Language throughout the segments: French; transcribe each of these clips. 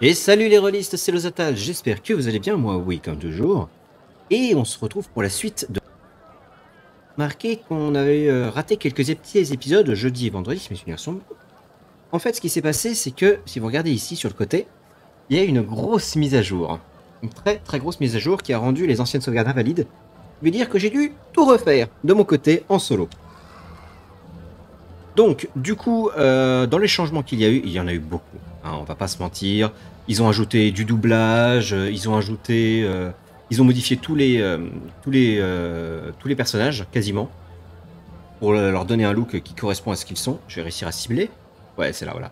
Et salut les rôlistes, c'est Lozatal, j'espère que vous allez bien, moi oui comme toujours. Et on se retrouve pour la suite de... Marqué qu'on avait raté quelques petits épisodes jeudi et vendredi, si mes souvenirs sont bons. En fait, ce qui s'est passé, c'est que, si vous regardez ici sur le côté, il y a une grosse mise à jour. Une très très grosse mise à jour qui a rendu les anciennes sauvegardes invalides. Je veux dire que j'ai dû tout refaire de mon côté en solo. Donc, du coup, dans les changements qu'il y a eu, il y en a eu beaucoup. Hein, on va pas se mentir. Ils ont ajouté du doublage, ils ont ajouté, ils ont modifié tous les personnages quasiment pour leur donner un look qui correspond à ce qu'ils sont. Je vais réussir à cibler. Ouais, c'est là, voilà.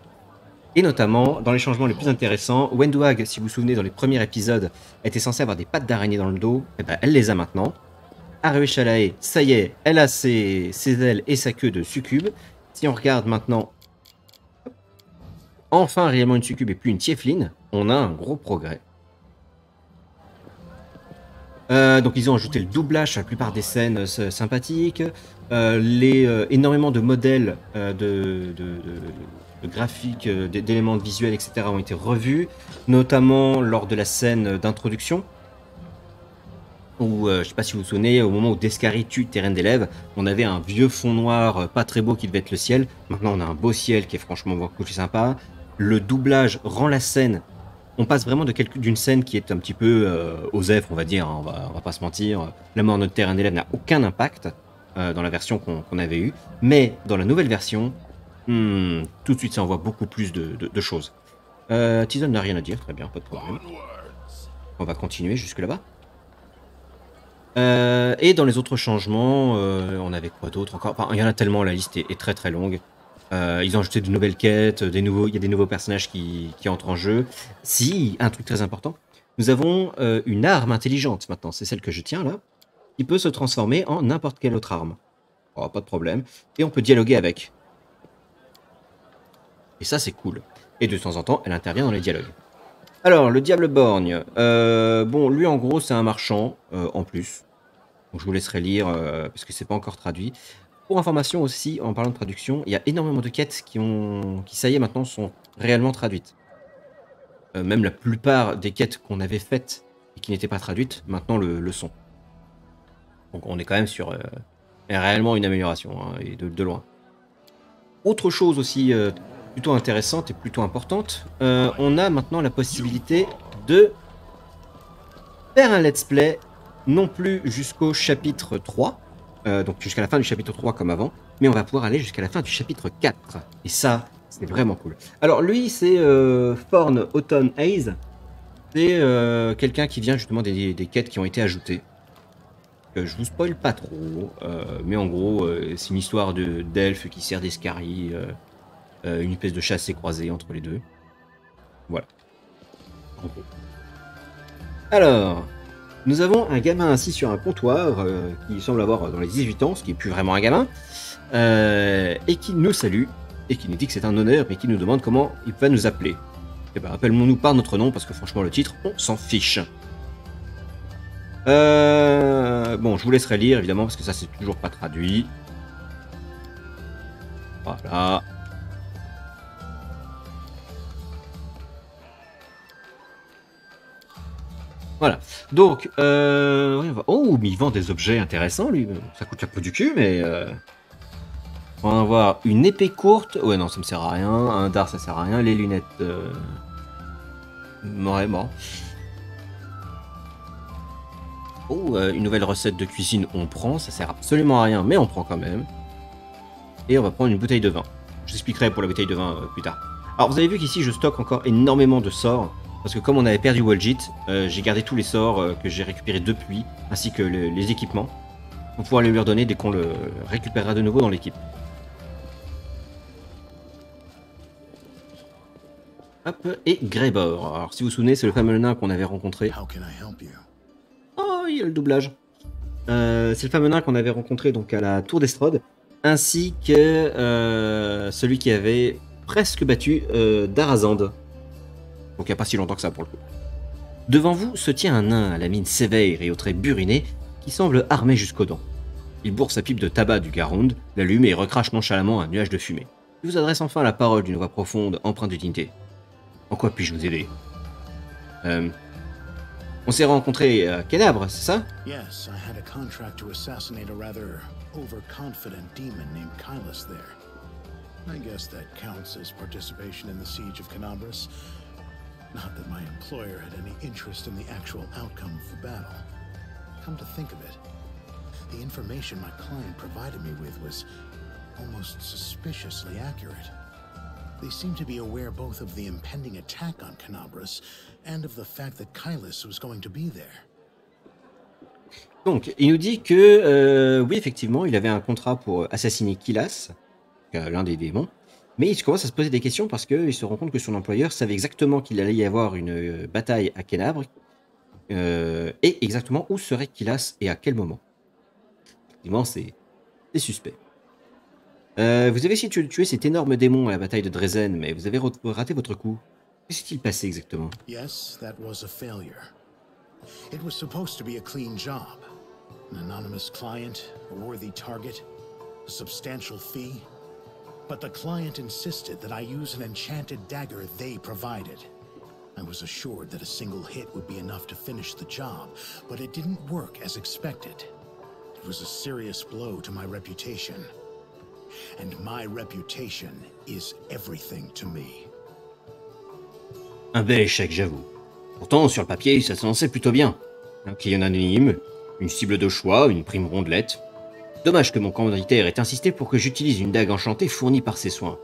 Et notamment, dans les changements les plus intéressants, Wendwag, si vous vous souvenez, dans les premiers épisodes, était censée avoir des pattes d'araignée dans le dos. Et ben, elle les a maintenant. Arue Shalae, ça y est, elle a ses ailes et sa queue de succube. Si on regarde maintenant, enfin réellement une succube et plus une tiefline, on a un gros progrès. Donc ils ont ajouté le doublage sur la plupart des scènes sympathiques, énormément de modèles de graphiques, d'éléments visuels, etc. ont été revus, notamment lors de la scène d'introduction, où, je sais pas si vous vous souvenez, au moment où Descari tue Terrain d'élèves, on avait un vieux fond noir pas très beau qui devait être le ciel. Maintenant on a un beau ciel qui est franchement beaucoup plus sympa. Le doublage rend la scène, on passe vraiment d'une scène qui est un petit peu OSEF, on va dire, hein, on va pas se mentir. La mort de notre Terrain d'élèves n'a aucun impact dans la version qu'on avait eue, mais dans la nouvelle version, tout de suite ça envoie beaucoup plus de choses. Tizon n'a rien à dire, très bien, pas de problème. On va continuer jusque là-bas. Et dans les autres changements, on avait quoi d'autre encore? Enfin, il y en a tellement, la liste est très très longue. Ils ont ajouté de nouvelles quêtes, il y a des nouveaux personnages qui entrent en jeu. Si, un truc très important, nous avons une arme intelligente maintenant, c'est celle que je tiens là, qui peut se transformer en n'importe quelle autre arme. Oh, pas de problème. Et on peut dialoguer avec. Et ça, c'est cool. Et de temps en temps, elle intervient dans les dialogues. Alors, le Diable Borgne. Bon, lui, en gros, c'est un marchand, en plus. Donc, je vous laisserai lire, parce que c'est pas encore traduit. Pour information aussi, en parlant de traduction, il y a énormément de quêtes qui, ça y est, maintenant, sont réellement traduites. Même la plupart des quêtes qu'on avait faites et qui n'étaient pas traduites, maintenant le sont. Donc, on est quand même sur réellement une amélioration, hein, et de loin. Autre chose aussi plutôt intéressante et plutôt importante, on a maintenant la possibilité de faire un let's play, non plus jusqu'au chapitre 3, donc jusqu'à la fin du chapitre 3 comme avant, mais on va pouvoir aller jusqu'à la fin du chapitre 4. Et ça, c'est vraiment cool. Alors lui, c'est Thorn Autumn Haze. C'est quelqu'un qui vient justement des quêtes qui ont été ajoutées. Je vous spoil pas trop, mais en gros, c'est une histoire d'elfes qui sert d'escarier, une espèce de chassé croisé entre les deux. Voilà. En gros. Alors, nous avons un gamin assis sur un comptoir qui semble avoir dans les 18 ans, ce qui n'est plus vraiment un gamin, et qui nous salue, et qui nous dit que c'est un honneur, mais qui nous demande comment il va nous appeler. Eh ben, appelle-nous par notre nom, parce que franchement, le titre, on s'en fiche. Bon, je vous laisserai lire, évidemment, parce que ça, c'est toujours pas traduit. Voilà. Voilà. Donc, oh, mais il vend des objets intéressants, lui. Ça coûte un peu du cul, mais... On va avoir une épée courte. Ouais, non, ça me sert à rien. Un dard, ça sert à rien. Les lunettes... Ouais, bon. Oh, une nouvelle recette de cuisine, on prend. Ça sert absolument à rien, mais on prend quand même. Et on va prendre une bouteille de vin. Je vous expliquerai pour la bouteille de vin plus tard. Alors, vous avez vu qu'ici, je stocke encore énormément de sorts. Parce que comme on avait perdu Walgit, j'ai gardé tous les sorts que j'ai récupérés depuis, ainsi que les équipements, pour pouvoir les lui redonner dès qu'on le récupérera de nouveau dans l'équipe. Hop, et Greybor. Alors si vous vous souvenez, c'est le fameux nain qu'on avait rencontré. Oh, il y a le doublage. C'est le fameux nain qu'on avait rencontré donc à la Tour d'Estrade, ainsi que celui qui avait presque battu Darazand. Donc il n'y a pas si longtemps que ça pour le coup. Devant vous se tient un nain à la mine sévère et aux traits burinés qui semble armé jusqu'aux dents. Il bourre sa pipe de tabac du Garond, l'allume et recrache nonchalamment un nuage de fumée. Il vous adresse enfin la parole d'une voix profonde, empreinte de dignité. En quoi puis-je vous aider? Euh, on s'est rencontrés à Kénabre, c'est ça? Yes, I had a contract to assassinate a rather overconfident demon named Kylus there. I guess that counts as participation in the siege of Canabras. Not that my employer had any interest in the actual outcome of the battle. Come to think of it, the information my client provided me with was almost suspiciously accurate. They seemed to be aware both of the impending attack on Canabras and of the fact that Kylus was going to be there. Donc, il nous dit que, oui, effectivement, il avait un contrat pour assassiner Kylas, l'un des démons, mais il commence à se poser des questions parce qu'il se rend compte que son employeur savait exactement qu'il allait y avoir une bataille à Kénabre, et exactement où serait Kylas et à quel moment. Effectivement, c'est suspect. Vous avez essayé de tuer cet énorme démon à la bataille de Dresden, mais vous avez raté votre coup. Qu'est-ce qui s'est passé exactement? Yes, that was a failure. It was supposed to be a clean job. An anonymous client, a worthy target, a substantial fee. But the client insisted that I use an enchanted dagger they provided. I was assured that a single hit would be enough to finish the job, but it didn't work as expected. It was a serious blow to my reputation. And my reputation is everything to me. Un bel échec, j'avoue. Pourtant, sur le papier, ça s'annonçait plutôt bien. Un client anonyme, une cible de choix, une prime rondelette. Dommage que mon commanditaire ait insisté pour que j'utilise une dague enchantée fournie par ses soins.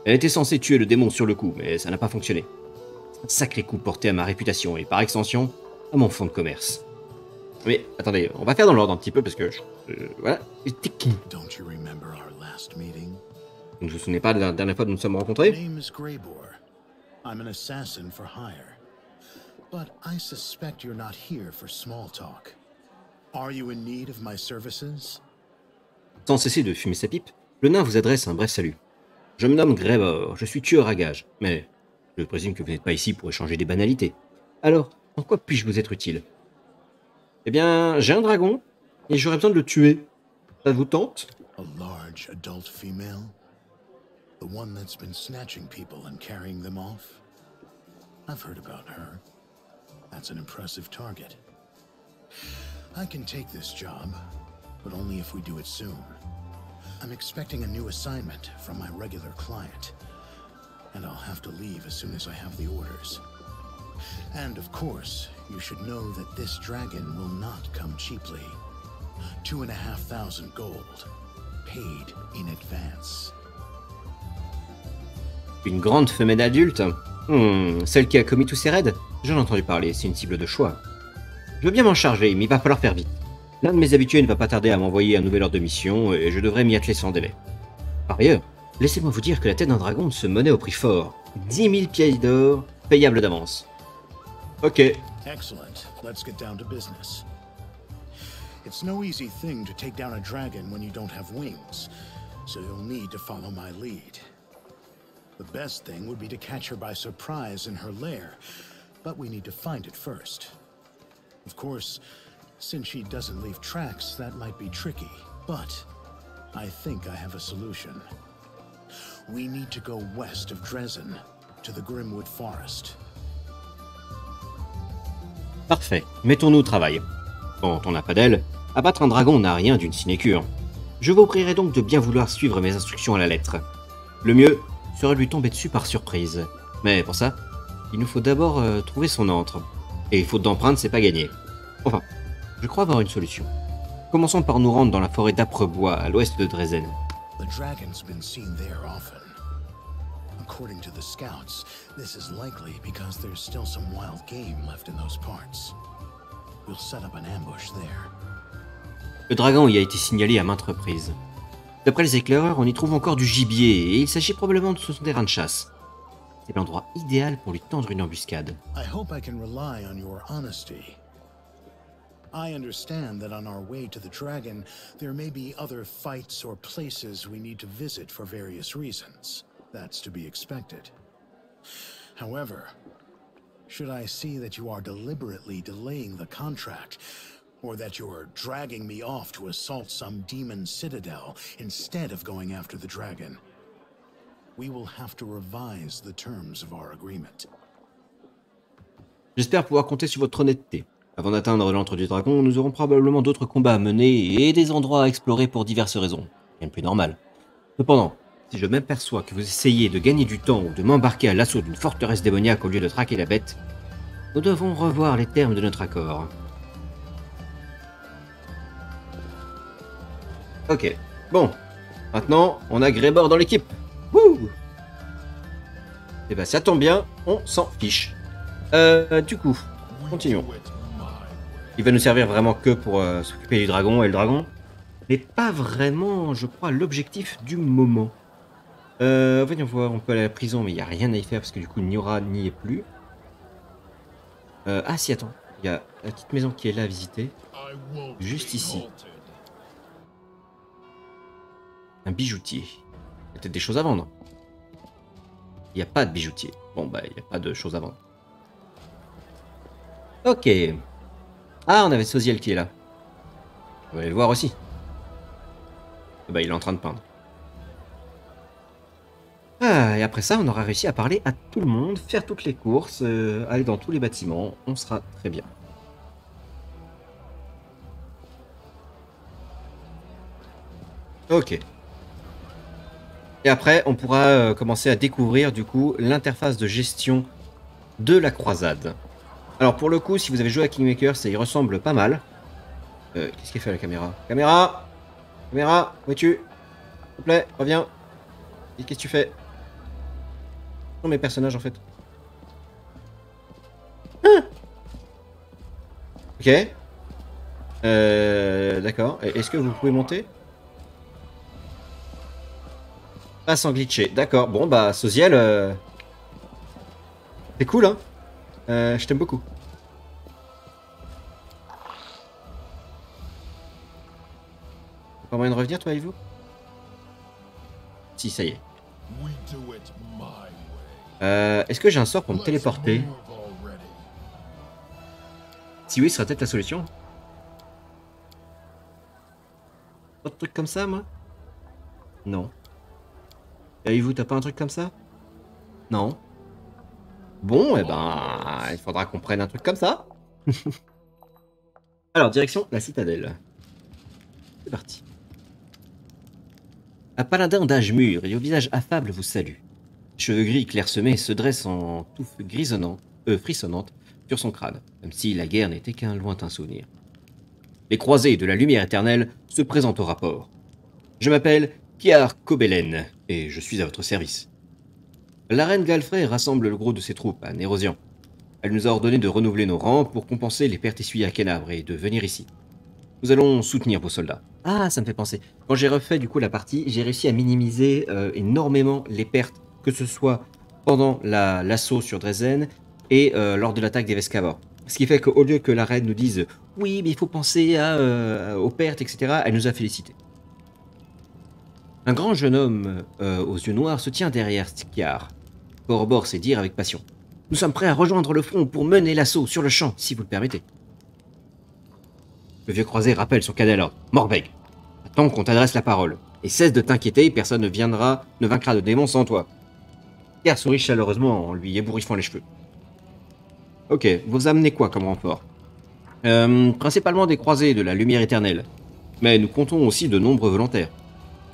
Elle était censée tuer le démon sur le coup, mais ça n'a pas fonctionné. C'est un sacré coup porté à ma réputation et par extension, à mon fonds de commerce. Mais attendez, on va faire dans l'ordre un petit peu parce que... voilà. Don't you remember our last meeting? Vous ne vous souvenez pas de la dernière fois que nous nous sommes rencontrés? My name is Greybor. I'm an assassin for hire. But I suspect you're not here for small talk. Are you in need of my services? Sans cesser de fumer sa pipe, le nain vous adresse un bref salut. Je me nomme Greybor, je suis tueur à gages, mais je présume que vous n'êtes pas ici pour échanger des banalités. Alors, en quoi puis-je vous être utile? Eh bien, j'ai un dragon, et j'aurais besoin de le tuer. Ça vous tente? A large adult female? The one that's been snatching people and carrying them off? I've heard about her. That's an impressive target. I can take this job, but only if we do it soon. I'm expecting a new assignment from my regular client, and I'll have to leave as soon as I have the orders. And of course, you should know that this dragon will not come cheaply. 2,500 gold, paid in advance. Une grande femelle adulte? Celle qui a commis tous ces raids? J'en ai entendu parler, c'est une cible de choix. Je veux bien m'en charger, mais il va falloir faire vite. L'un de mes habitués ne va pas tarder à m'envoyer un nouvel ordre de mission, et je devrais m'y atteler sans délai. Par ailleurs, laissez-moi vous dire que la tête d'un dragon se monnaie au prix fort. 10 000 pièces d'or, payables d'avance. Ok. Excellent. Let's get down to business. It's no easy thing to take down a dragon when you don't have wings, so you'll need to follow my lead. The best thing would be to catch her by surprise in her lair, but we need to find it first. Of course, since she doesn't leave tracks, that might be tricky, but I think I have a solution. We need to go west of Dresden, to the Grimwood Forest. Parfait, mettons-nous au travail. Quand on n'a pas d'aile, abattre un dragon n'a rien d'une sinécure. Je vous prierai donc de bien vouloir suivre mes instructions à la lettre. Le mieux serait de lui tomber dessus par surprise. Mais pour ça, il nous faut d'abord trouver son antre. Et faute d'empreinte, c'est pas gagné. Enfin, je crois avoir une solution. Commençons par nous rendre dans la forêt d'âpres bois à l'ouest de Dresden. The dragon's been seen there often. According to the scouts, this is likely because there's still some wild game left in those parts. We'll set up an ambush there. Le dragon y a été signalé à maintes reprises. D'après les éclaireurs, on y trouve encore du gibier, et il s'agit probablement de son terrain de chasse. C'est l'endroit idéal pour lui tendre une embuscade. I hope I can rely on your honesty. I understand that on our way to the dragon, there may be other fights or places we need to visit for various reasons. That's to be expected. However, should I see that you are deliberately delaying the contract, or that you're dragging me off to assault some demon citadel instead of going after the dragon, we will have to revise the terms of our agreement. J'espère pouvoir compter sur votre honnêteté. Avant d'atteindre l'antre du dragon, nous aurons probablement d'autres combats à mener et des endroits à explorer pour diverses raisons. Rien de plus normal. Cependant, si je m'aperçois que vous essayez de gagner du temps ou de m'embarquer à l'assaut d'une forteresse démoniaque au lieu de traquer la bête, nous devons revoir les termes de notre accord. Ok, bon. Maintenant, on a Grébor dans l'équipe. Wouh! Et bah ça tombe bien, on s'en fiche. Du coup, continuons. Il va nous servir vraiment que pour s'occuper du dragon, et le dragon n'est pas vraiment, je crois, l'objectif du moment. Voyons voir, on peut aller à la prison, mais il n'y a rien à y faire parce que du coup, Niora n'y est plus. Ah si, attends, il y a la petite maison qui est là à visiter. Juste ici. Un bijoutier. Il y a peut-être des choses à vendre. Il n'y a pas de bijoutier. Bon, bah, il n'y a pas de choses à vendre. Ok. Ah, on avait Soziel qui est là. On va aller le voir aussi. Bah, il est en train de peindre. Ah, et après ça, on aura réussi à parler à tout le monde, faire toutes les courses, aller dans tous les bâtiments. On sera très bien. Ok. Et après, on pourra commencer à découvrir du coup l'interface de gestion de la croisade. Alors pour le coup, si vous avez joué à Kingmaker, ça y ressemble pas mal. Qu'est-ce qu'elle fait la caméra? Caméra! Caméra! Où es-tu? S'il te plaît, reviens. Et qu'est-ce que tu fais? Ce sont mes personnages en fait. Ah, ok. D'accord. Est-ce que vous pouvez monter? Pas sans glitcher. D'accord. Bon bah Soziel, c'est cool hein. Je t'aime beaucoup. Pas moyen de revenir toi, Ivo? Si, ça y est. Est-ce que j'ai un sort pour me téléporter? Si oui, ce sera peut-être la solution. Pas de truc comme ça, moi? Non. Et Ivo, t'as pas un truc comme ça? Non. Bon, eh ben, il faudra qu'on prenne un truc comme ça. Alors, direction la citadelle. C'est parti. Un paladin d'âge mûr et au visage affable vous salue. Cheveux gris clairsemés se dressent en touffes frissonnantes sur son crâne, comme si la guerre n'était qu'un lointain souvenir. Les croisés de la lumière éternelle se présentent au rapport. Je m'appelle Kiar Kobelen et je suis à votre service. La reine Galfrey rassemble le gros de ses troupes à Nérosian. Elle nous a ordonné de renouveler nos rangs pour compenser les pertes essuyées à Kenabre et de venir ici. Nous allons soutenir vos soldats. Ah, ça me fait penser. Quand j'ai refait du coup la partie, j'ai réussi à minimiser énormément les pertes, que ce soit pendant l'assaut sur Dresden et lors de l'attaque des Vescavor. Ce qui fait qu'au lieu que la reine nous dise « Oui, mais il faut penser aux pertes, etc. », elle nous a félicité. Un grand jeune homme aux yeux noirs se tient derrière Skiar. Corrobore ses dires avec passion. Nous sommes prêts à rejoindre le front pour mener l'assaut sur le champ, si vous le permettez. Le vieux croisé rappelle son cadet Morbeg, attends qu'on t'adresse la parole. Et cesse de t'inquiéter, personne ne vaincra de démon sans toi. Pierre sourit chaleureusement en lui ébouriffant les cheveux. Ok, vous amenez quoi comme renfort? Principalement des croisés de la lumière éternelle. Mais nous comptons aussi de nombreux volontaires.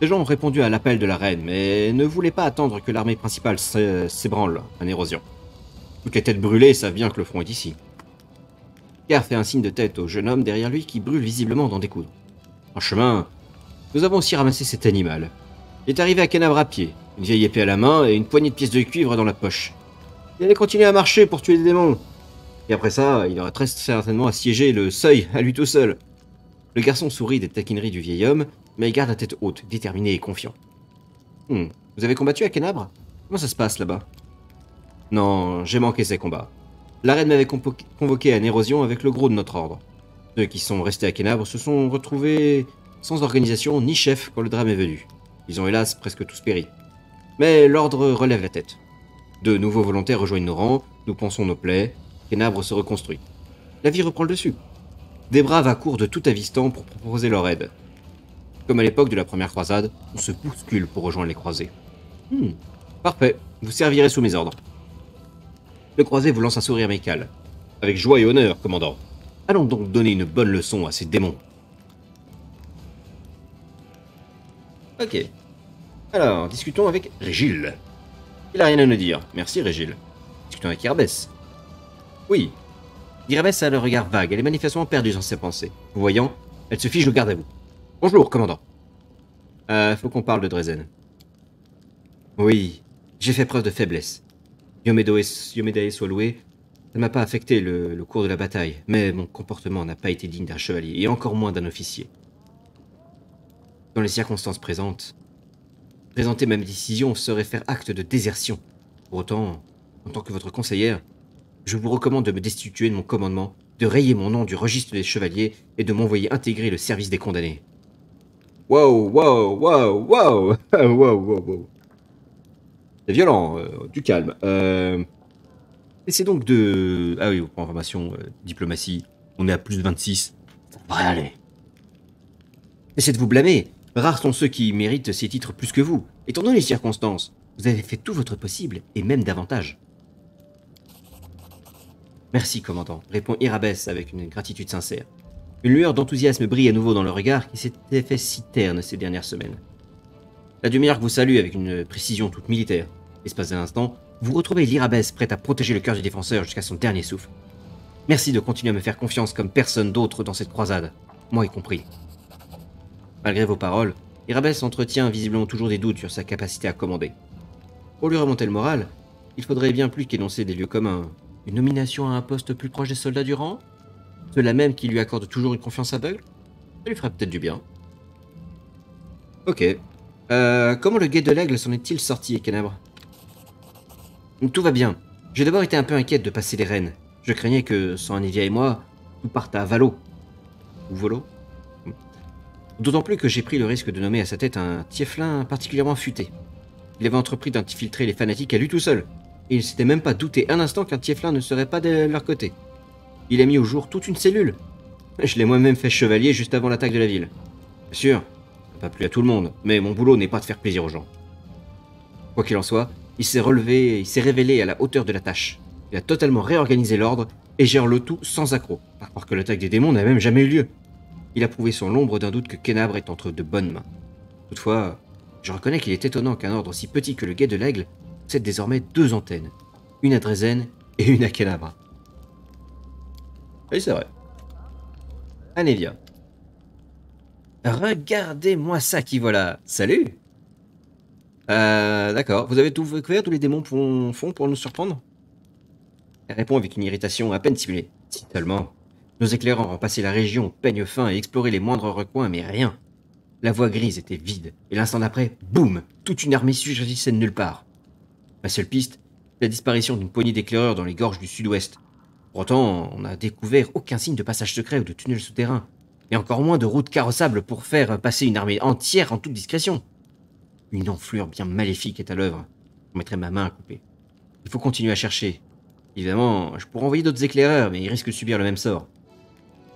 Ces gens ont répondu à l'appel de la reine, mais ne voulaient pas attendre que l'armée principale s'ébranle en érosion. Toutes les têtes brûlées savent bien que le front est ici. Car fait un signe de tête au jeune homme derrière lui qui brûle visiblement d'en découdre. En chemin, nous avons aussi ramassé cet animal. Il est arrivé à Kenabre à pied, une vieille épée à la main et une poignée de pièces de cuivre dans la poche. Il allait continuer à marcher pour tuer des démons. Et après ça, il aurait très certainement assiégé le seuil à lui tout seul. Le garçon sourit des taquineries du vieil homme, mais il garde la tête haute, déterminé et confiant. Vous avez combattu à Kenabre? Comment ça se passe là-bas? Non, j'ai manqué ces combats. La reine m'avait convoqué à Nérosion avec le gros de notre ordre. Ceux qui sont restés à Kenabre se sont retrouvés sans organisation ni chef quand le drame est venu. Ils ont hélas presque tous péri. Mais l'ordre relève la tête. De nouveaux volontaires rejoignent nos rangs, nous pansons nos plaies, Kenabre se reconstruit. La vie reprend le dessus. Des braves accourent de tout Avistan pour proposer leur aide. Comme à l'époque de la première croisade, on se bouscule pour rejoindre les croisés. Parfait, vous servirez sous mes ordres. Le croisé vous lance un sourire amical. Avec joie et honneur, commandant. Allons donc donner une bonne leçon à ces démons. Ok. Alors, discutons avec Régil. Il a rien à nous dire. Merci, Régil. Discutons avec Irabès. Oui. Irabès a le regard vague. Elle est manifestement perdue dans ses pensées. Vous voyant, elle se fiche de garde à vous. Bonjour, commandant. Faut qu'on parle de Dresden. Oui, j'ai fait preuve de faiblesse. Yomedae soit loué, ça ne m'a pas affecté le cours de la bataille, mais mon comportement n'a pas été digne d'un chevalier, et encore moins d'un officier. Dans les circonstances présentes, présenter ma décision serait faire acte de désertion. Pour autant, en tant que votre conseillère, je vous recommande de me destituer de mon commandement, de rayer mon nom du registre des chevaliers et de m'envoyer intégrer le service des condamnés. Wow, wow, wow, wow, wow, wow, wow. C'est violent, du calme. Essayez donc de... Ah oui, pour information, diplomatie, on est à plus de 26. Ça devrait aller. Essayez de vous blâmer. Rares sont ceux qui méritent ces titres plus que vous. Étant donné les circonstances, vous avez fait tout votre possible, et même davantage. Merci, commandant, répond Irabès avec une gratitude sincère. Une lueur d'enthousiasme brille à nouveau dans le regard qui s'était fait si terne ces dernières semaines. La demi-heure vous salue avec une précision toute militaire. L'espace d'un instant, vous retrouvez l'Irabès prête à protéger le cœur du défenseur jusqu'à son dernier souffle. Merci de continuer à me faire confiance comme personne d'autre dans cette croisade, moi y compris. Malgré vos paroles, Irabès entretient visiblement toujours des doutes sur sa capacité à commander. Pour lui remonter le moral, il faudrait bien plus qu'énoncer des lieux communs. Une nomination à un poste plus proche des soldats du rang? Ceux-là même qui lui accordent toujours une confiance aveugle? Ça lui ferait peut-être du bien. Ok. Comment le guet de l'aigle s'en est-il sorti, Ekenabre? Tout va bien. J'ai d'abord été un peu inquiète de passer les rênes. Je craignais que, sans Anivia et moi, tout parte à Valo. Ou Volo? D'autant plus que j'ai pris le risque de nommer à sa tête un tieflin particulièrement futé. Il avait entrepris d'infiltrer les fanatiques à lui tout seul, et il s'était même pas douté un instant qu'un tieflin ne serait pas de leur côté. Il a mis au jour toute une cellule. Je l'ai moi-même fait chevalier juste avant l'attaque de la ville. Bien sûr, ça n'a pas plu à tout le monde, mais mon boulot n'est pas de faire plaisir aux gens. Quoi qu'il en soit, il s'est révélé à la hauteur de la tâche. Il a totalement réorganisé l'ordre et gère le tout sans accroc, à croire que l'attaque des démons n'a même jamais eu lieu. Il a prouvé sans l'ombre d'un doute que Kenabre est entre de bonnes mains. Toutefois, je reconnais qu'il est étonnant qu'un ordre aussi petit que le guet de l'aigle possède désormais 2 antennes, une à Dresden et une à Kenabre. Oui, c'est vrai. Anevia. Regardez-moi ça qui voilà. Salut. D'accord. Vous avez tout découvert, tous les démons font pour nous surprendre? Elle répond avec une irritation à peine simulée. Si seulement. Nos éclaireurs ont passé la région au peigne fin et exploré les moindres recoins, mais rien. La voie grise était vide, et l'instant d'après, boum, toute une armée surgissait de nulle part. Ma seule piste, la disparition d'une poignée d'éclaireurs dans les gorges du sud-ouest. Pourtant, on n'a découvert aucun signe de passage secret ou de tunnel souterrain, et encore moins de route carrossable pour faire passer une armée entière en toute discrétion. Une enflure bien maléfique est à l'œuvre. Je mettrai ma main à couper. Il faut continuer à chercher. Évidemment, je pourrais envoyer d'autres éclaireurs, mais ils risquent de subir le même sort.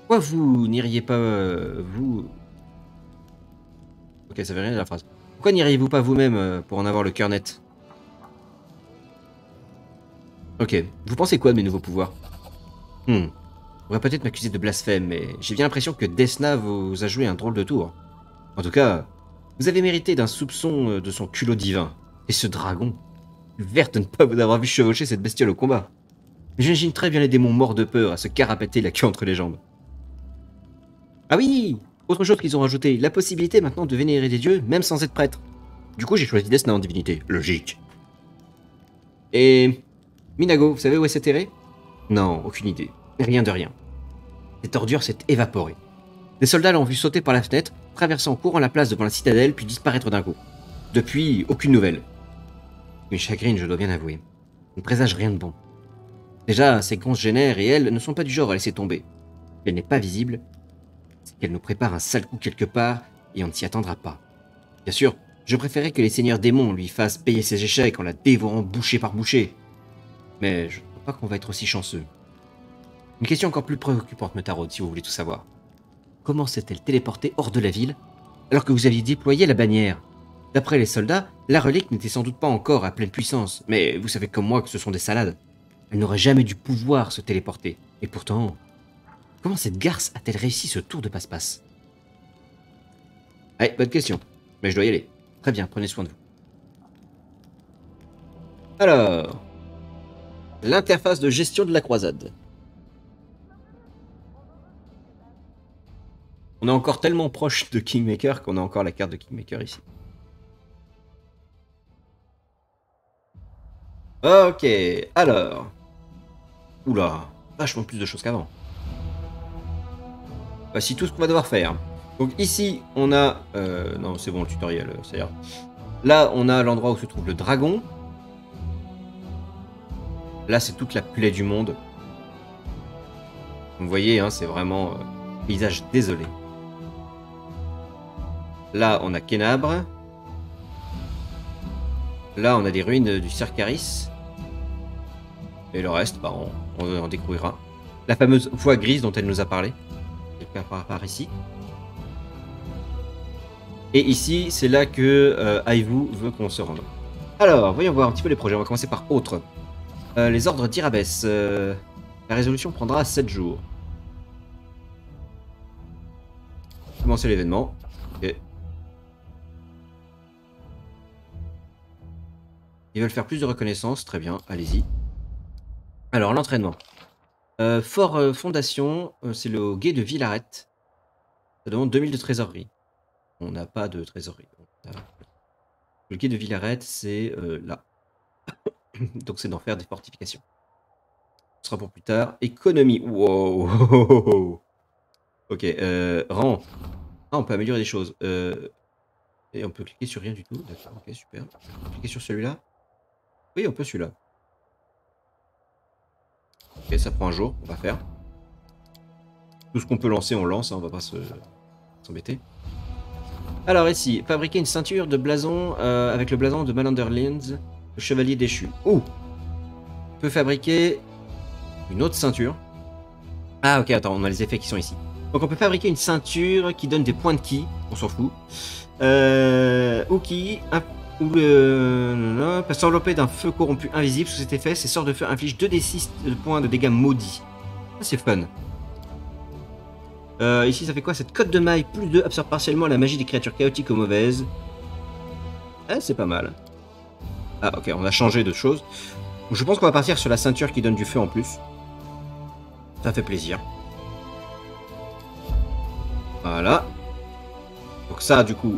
Pourquoi vous n'iriez pas, vous... Ok, ça veut rien dire la phrase. Pourquoi n'iriez-vous pas vous-même pour en avoir le cœur net? Ok, vous pensez quoi de mes nouveaux pouvoirs? On pourrait peut-être m'accuser de blasphème, mais j'ai bien l'impression que Desna vous a joué un drôle de tour. En tout cas, vous avez mérité d'un soupçon de son culot divin. Et ce dragon, vert de ne pas vous avoir vu chevaucher cette bestiole au combat. J'imagine très bien les démons morts de peur à se carapater la queue entre les jambes. Ah oui, autre chose qu'ils ont rajouté, la possibilité maintenant de vénérer des dieux, même sans être prêtre. Du coup, j'ai choisi Desna en divinité. Logique. Et... Minago, vous savez où est cette errée? Non, aucune idée. Rien de rien. Cette ordure s'est évaporée. Des soldats l'ont vu sauter par la fenêtre, traverser en courant la place devant la citadelle, puis disparaître d'un coup. Depuis, aucune nouvelle. Une chagrine, je dois bien avouer. On ne présage rien de bon. Déjà, ces génères et elle ne sont pas du genre à laisser tomber. Elle n'est pas visible, c'est qu'elle nous prépare un sale coup quelque part, et on ne s'y attendra pas. Bien sûr, je préférais que les seigneurs démons lui fassent payer ses échecs en la dévorant bouchée par bouchée. Mais je ne crois pas qu'on va être aussi chanceux. Une question encore plus préoccupante me taraude, si vous voulez tout savoir. Comment s'est-elle téléportée hors de la ville, alors que vous aviez déployé la bannière? D'après les soldats, la relique n'était sans doute pas encore à pleine puissance, mais vous savez comme moi que ce sont des salades. Elle n'aurait jamais dû pouvoir se téléporter. Et pourtant, comment cette garce a-t-elle réussi ce tour de passe-passe? Allez, bonne question. Mais je dois y aller. Très bien, prenez soin de vous. Alors, l'interface de gestion de la croisade. On est encore tellement proche de Kingmaker qu'on a encore la carte de Kingmaker ici. Ok, alors. Oula, vachement plus de choses qu'avant. Voici tout ce qu'on va devoir faire. Donc ici, on a... non, c'est bon, le tutoriel, c'est-à-dire... Là, on a l'endroit où se trouve le dragon. Là, c'est toute la plaie du monde. Vous voyez, hein, c'est vraiment paysage désolé. Là, on a Kenabre. Là, on a des ruines du Cercaris. Et le reste, bah, on en découvrira. La fameuse voie grise dont elle nous a parlé. Quelqu'un par ici. Et ici, c'est là que Aivu veut qu'on se rende. Alors, voyons voir un petit peu les projets. On va commencer par autres. Les ordres d'Irabès. La résolution prendra 7 jours. Commencer l'événement. Ok. Ils veulent faire plus de reconnaissance. Très bien, allez-y. Alors, l'entraînement. Fort Fondation, c'est le guet de Villaret. Ça demande 2000 de trésorerie. On n'a pas de trésorerie. Le guet de Villaret, c'est là. Donc c'est d'en faire des fortifications. Ce sera pour plus tard. Économie. Wow. Ok, rang. Ah, on peut améliorer des choses. Et on peut cliquer sur rien du tout. D'accord, ok, super. On peut cliquer sur celui-là. Oui, on peut celui-là. Ok, ça prend un jour, on va faire. Tout ce qu'on peut lancer, on lance, hein, on va pas s'embêter. Alors ici, fabriquer une ceinture de blason avec le blason de Malanderlands, le chevalier déchu. Oh, on peut fabriquer une autre ceinture. Ah ok, attends, on a les effets qui sont ici. Donc on peut fabriquer une ceinture qui donne des points de ki, on s'en fout. Ou qui peut s'envelopper d'un feu corrompu invisible. Sous cet effet, ces sorts de feu infligent 2d6 de points de dégâts maudits. Ça c'est fun. Ici ça fait quoi? Cette cote de maille plus 2 absorbe partiellement la magie des créatures chaotiques ou mauvaises. Ah, c'est pas mal. Ah ok, on a changé de choses. Je pense qu'on va partir sur la ceinture qui donne du feu en plus. Ça fait plaisir. Voilà. Donc ça, du coup,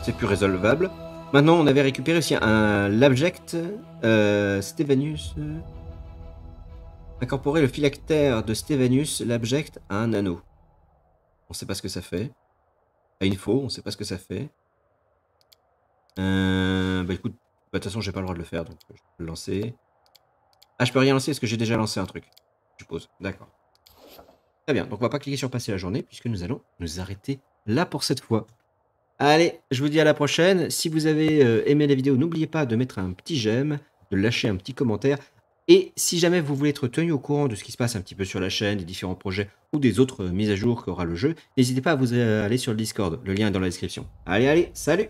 c'est plus résolvable. Maintenant, on avait récupéré aussi l'abject Stevanius. Incorporer le phylactère de Stevanius, l'abject, à un anneau. On sait pas ce que ça fait. À une faux, on sait pas ce que ça fait. Bah écoute, de toute façon, j'ai pas le droit de le faire, donc je peux le lancer. Ah, je peux rien lancer parce que j'ai déjà lancé un truc. Je suppose. D'accord. Très bien, donc on va pas cliquer sur passer la journée puisque nous allons nous arrêter là pour cette fois. Allez, je vous dis à la prochaine. Si vous avez aimé la vidéo, n'oubliez pas de mettre un petit j'aime, de lâcher un petit commentaire. Et si jamais vous voulez être tenu au courant de ce qui se passe un petit peu sur la chaîne, des différents projets ou des autres mises à jour qu'aura le jeu, n'hésitez pas à vous aller sur le Discord. Le lien est dans la description. Allez, allez, salut!